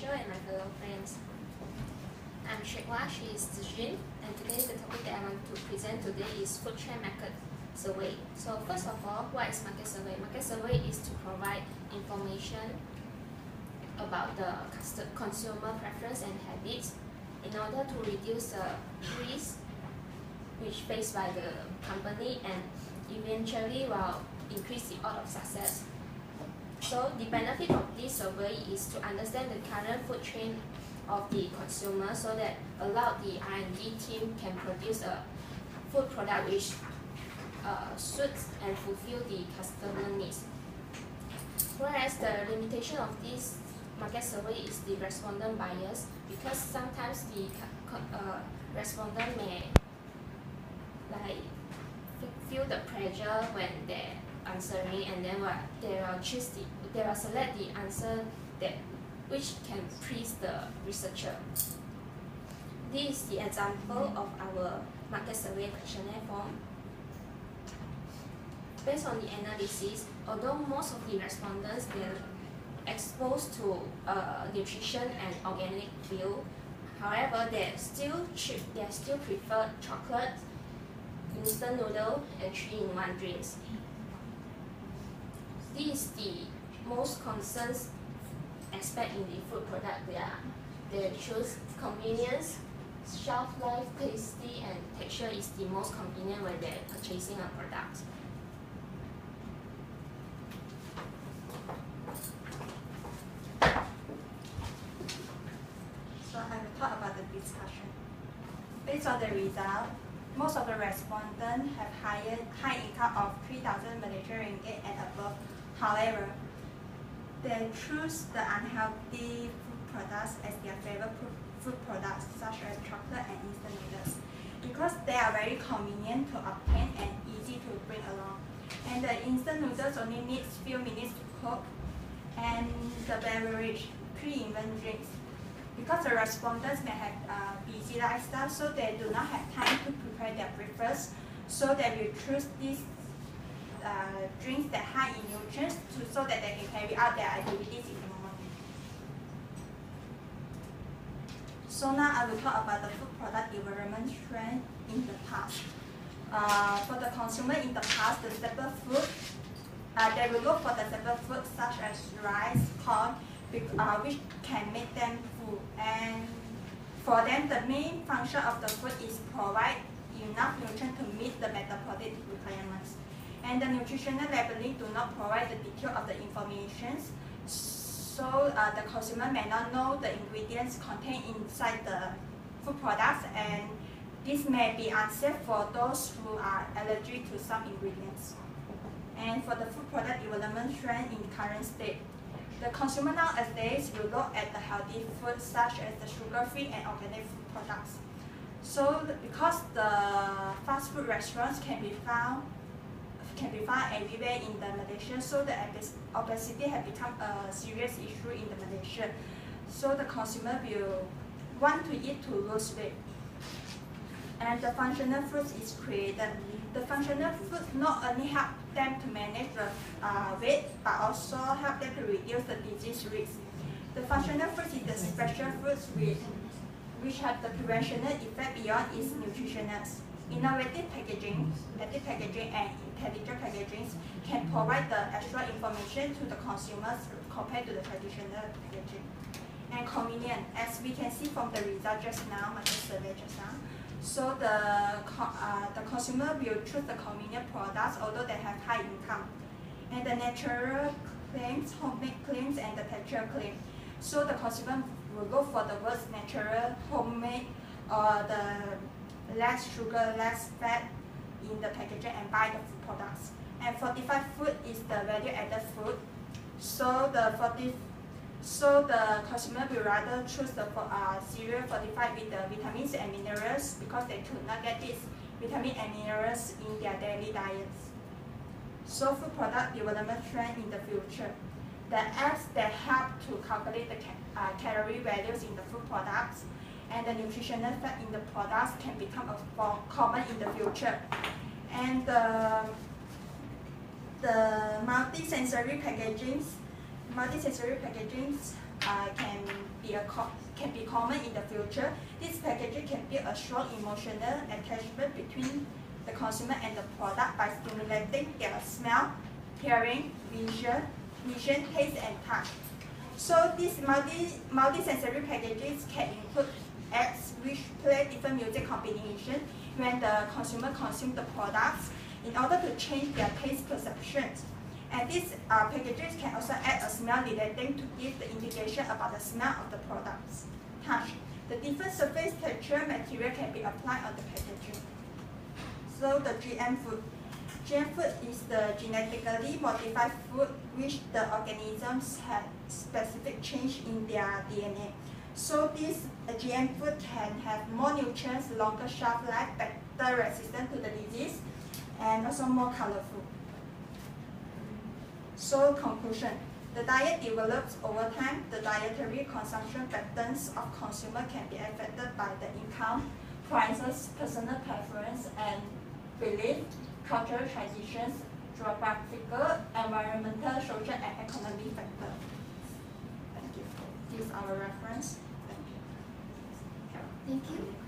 teacher and my fellow friends. I'm Shekwa, she is Zijun, and today the topic that I want to present today is food trend market survey. So first of all, what is market survey? Market survey is to provide information about the consumer preference and habits in order to reduce the risk which faced by the company and eventually will increase the odds of success. So the benefit of this survey is to understand the current food trend of the consumer so that allow the R&D team can produce a food product which suits and fulfill the customer needs. Whereas the limitation of this market survey is the respondent bias, because sometimes the respondent may feel the pressure when they're answering, and then they will select the answer that which can please the researcher. This is the example of our market survey questionnaire form. Based on the analysis, although most of the respondents were exposed to nutrition and organic view, however, they still prefer chocolate, instant noodle, and 3-in-1 drinks. This is the most concerned aspect in the food product. They choose convenience, shelf life, tasty, and texture is the most convenient when they're purchasing a product. So I will talk about the discussion. Based on the result, most of the respondents have high income of 3,000 Malaysian ringgit and above. However, they choose the unhealthy food products as their favorite food products, such as chocolate and instant noodles, because they are very convenient to obtain and easy to bring along. And the instant noodles only needs few minutes to cook, and the beverage 3-in-1 drinks, because the respondents may have a busy lifestyle, so they do not have time to prepare their breakfast, so they will choose these drinks that high in nutrients so that they can carry out their activities in the morning. So now I will talk about the food product development trend in the past. For the consumer in the past, the staple food, they will look for the staple food such as rice, corn, which can make them full. And for them, the main function of the food is provide enough nutrients to meet the metabolic requirements. And the nutritional labeling do not provide the detail of the information, so the consumer may not know the ingredients contained inside the food products, and this may be unsafe for those who are allergic to some ingredients. And for the food product development trend in current state, the consumer nowadays will look at the healthy food such as the sugar-free and organic food products. So because the fast food restaurants can be found everywhere in the Malaysia, so the obesity has become a serious issue in the Malaysia. So the consumer will want to eat to lose weight. And the functional food is created. The functional food not only help them to manage the weight, but also help them to reduce the disease risk. The functional food is the special foods which have the preventional effect beyond its nutritionals. Innovative packaging, active packaging, and intelligent packaging can provide the extra information to the consumers compared to the traditional packaging. And convenient, as we can see from the result just now, market survey just now. So the consumer will choose the convenient products, although they have high income. And the natural claims, homemade claims, and the texture claim. So the consumer will go for the words natural, homemade, or the less sugar, less fat in the packaging and buy the food products. And fortified food is the value-added food. So the consumer will rather choose the cereal fortified with the vitamins and minerals, because they could not get these vitamins and minerals in their daily diets. So food product development trend in the future. The apps that help to calculate the calorie values in the food products and the nutritional fat in the products can become common in the future. And the multi-sensory packagings can be can be common in the future. This packaging can build a strong emotional attachment between the consumer and the product by stimulating their smell, hearing, vision, taste, and touch. So these multi-sensory packages can include ads which play different music combinations when the consumer consumes the products in order to change their taste perceptions. And these packages can also add a smell detecting to give the indication about the smell of the products. Touch. The different surface texture material can be applied on the packaging. So the GM food. GM food is the genetically modified food which the organisms have specific change in their DNA. So this GM food can have more nutrients, longer shelf life, better resistant to the disease, and also more colorful. So conclusion, the diet develops over time. The dietary consumption patterns of consumer can be affected by the income, prices, personal preference, and belief, cultural traditions, geographical, environmental, social, and economic factors. Thank you. This is our reference. Thank you. Thank you.